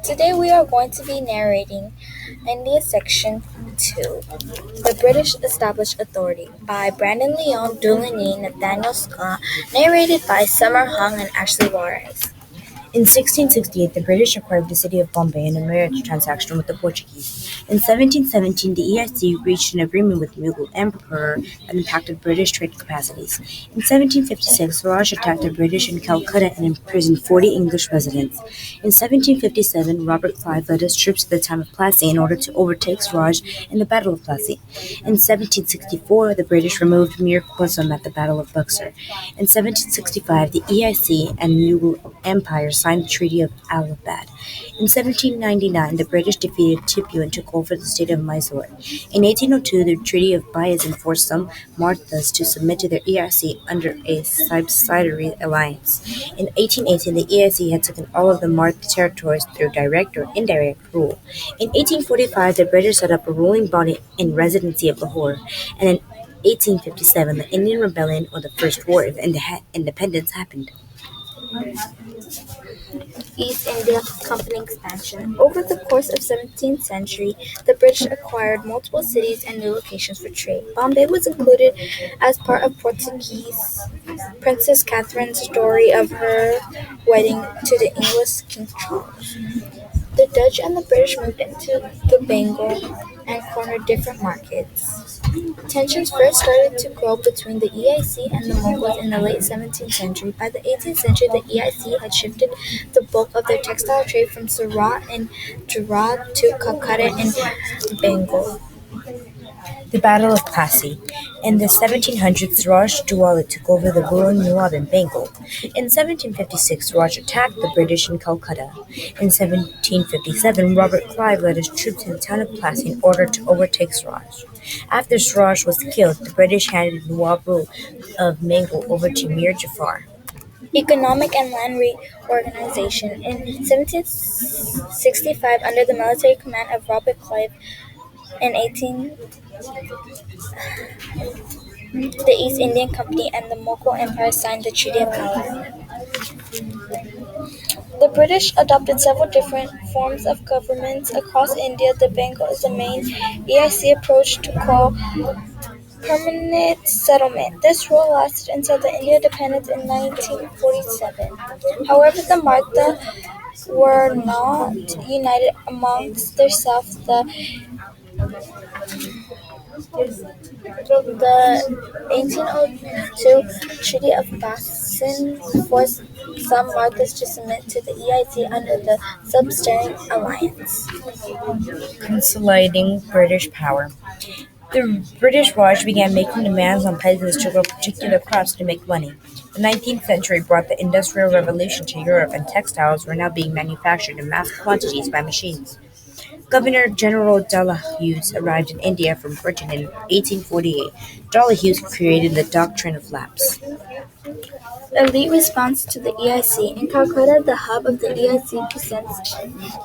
Today we are going to be narrating India Section 2, The British Established Authority by Brandon Leon, Dulaney, Nathaniel Scott, narrated by Summer Hung and Ashley Juarez. In 1668, the British acquired the city of Bombay in a marriage transaction with the Portuguese. In 1717, the EIC reached an agreement with the Mughal emperor that impacted British trade capacities. In 1756, Raj attacked the British in Calcutta and imprisoned 40 English residents. In 1757, Robert Clive led his troops to the town of Plassey in order to overtake Swaraj in the Battle of Plassey. In 1764, the British removed Mir Qasem at the Battle of Buxar. In 1765, the EIC and Mughal Empire signed the Treaty of Allahabad. In 1799, the British defeated Tipu and took over the state of Mysore. In 1802, the Treaty of Bayezid forced some Marathas to submit to the EIC under a subsidiary alliance. In 1818, the EIC had taken all of the Maratha territories through direct or indirect rule. In 1845, the British set up a ruling body in residency of Lahore, and in 1857, the Indian Rebellion, or the First War of Independence, happened. East India Company expansion. Over the course of 17th century, the British acquired multiple cities and new locations for trade. Bombay was included as part of Portuguese Princess Catherine's story of her wedding to the English King Charles. The Dutch and the British moved into the Bengal and cornered different markets. Tensions first started to grow between the EIC and the Mongols in the late 17th century. By the 18th century, the EIC had shifted the bulk of their textile trade from Surat and Gujarat to Calcutta and Bengal. The Battle of Plassey. In the 1700s, Raj Dawla took over the ruling Nawab in Bengal. In 1756, Raj attacked the British in Calcutta. In 1757, Robert Clive led his troops to the town of Plassey in order to overtake Swaraj. After Swaraj was killed, the British handed Nawab rule of Bengal over to Mir Jafar. Economic and land reorganization. In 1765, under the military command of Robert Clive, in 18 the East Indian Company and the Mughal Empire signed the Treaty of Allahabad. The British adopted several different forms of government across India. The Bengal is the main EIC approach to call permanent settlement. This rule lasted until the India independence in 1947. However, the Maratha were not united amongst themselves. The 1802 Treaty of Bassein forced some Marathas to submit to the EIC under the Subsidiary Alliance. Consolidating British power. The British Raj began making demands on peasants to grow particular crops to make money. The 19th century brought the Industrial Revolution to Europe, and textiles were now being manufactured in mass quantities by machines. Governor-General Dalhousie arrived in India from Britain in 1848. Dalhousie created the doctrine of lapse. Elite response to the EIC. In Calcutta, the hub of the EIC presents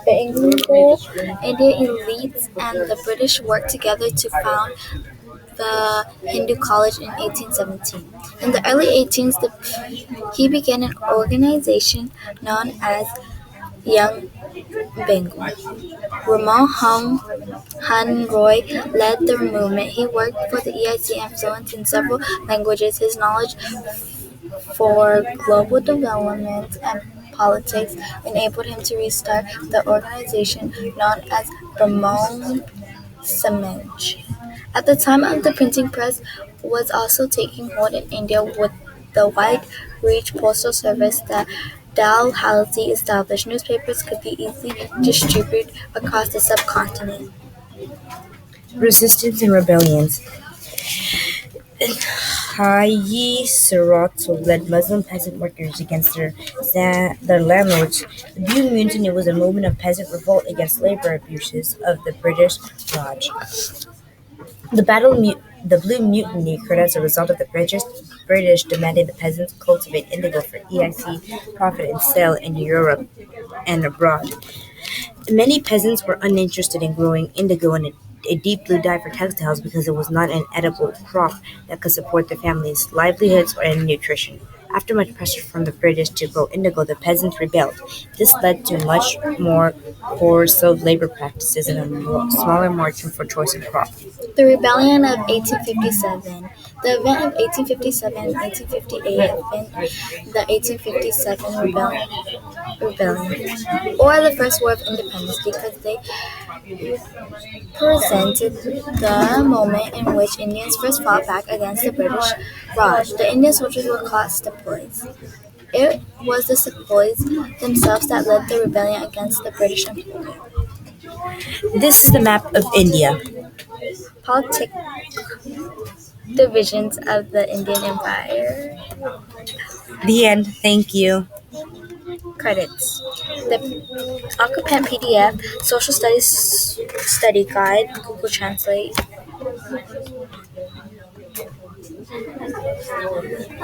Bengal Indian elites and the British worked together to found the Hindu College in 1817. In the early 18s, he began an organization known as Young Bengal. Han Roy led the movement. He worked for the EIC and fluent in several languages. His knowledge for global development and politics enabled him to restart the organization known as Brahmon Samaj. At the time of the printing press was also taking hold in India with the wide-reach postal service that Dalhousie established. Newspapers could be easily distributed across the subcontinent. Resistance and rebellions. Haji Sirotso led Muslim peasant workers against their landlords. The Blue Mutiny was a movement of peasant revolt against labor abuses of the British Raj. The Blue Mutiny occurred as a result of the British demanding the peasants cultivate indigo for EIC profit and sale in Europe and abroad. Many peasants were uninterested in growing indigo and a deep blue dye for textiles because it was not an edible crop that could support their families' livelihoods or nutrition. After much pressure from the British to grow indigo, the peasants rebelled. This led to much more coercive labor practices and a smaller margin for choice of crop. The Rebellion of 1857. The event of 1857 and 1858 have been the 1857 Rebellion, or the First War of Independence, because they represented the moment in which Indians first fought back against the British Raj. The Indian soldiers were called sepoys. It was the sepoys themselves that led the rebellion against the British Empire. This is the map of India. Politic divisions of the Indian Empire. The end. Thank you. Credits. The Occupant PDF, Social Studies Study Guide, Google Translate.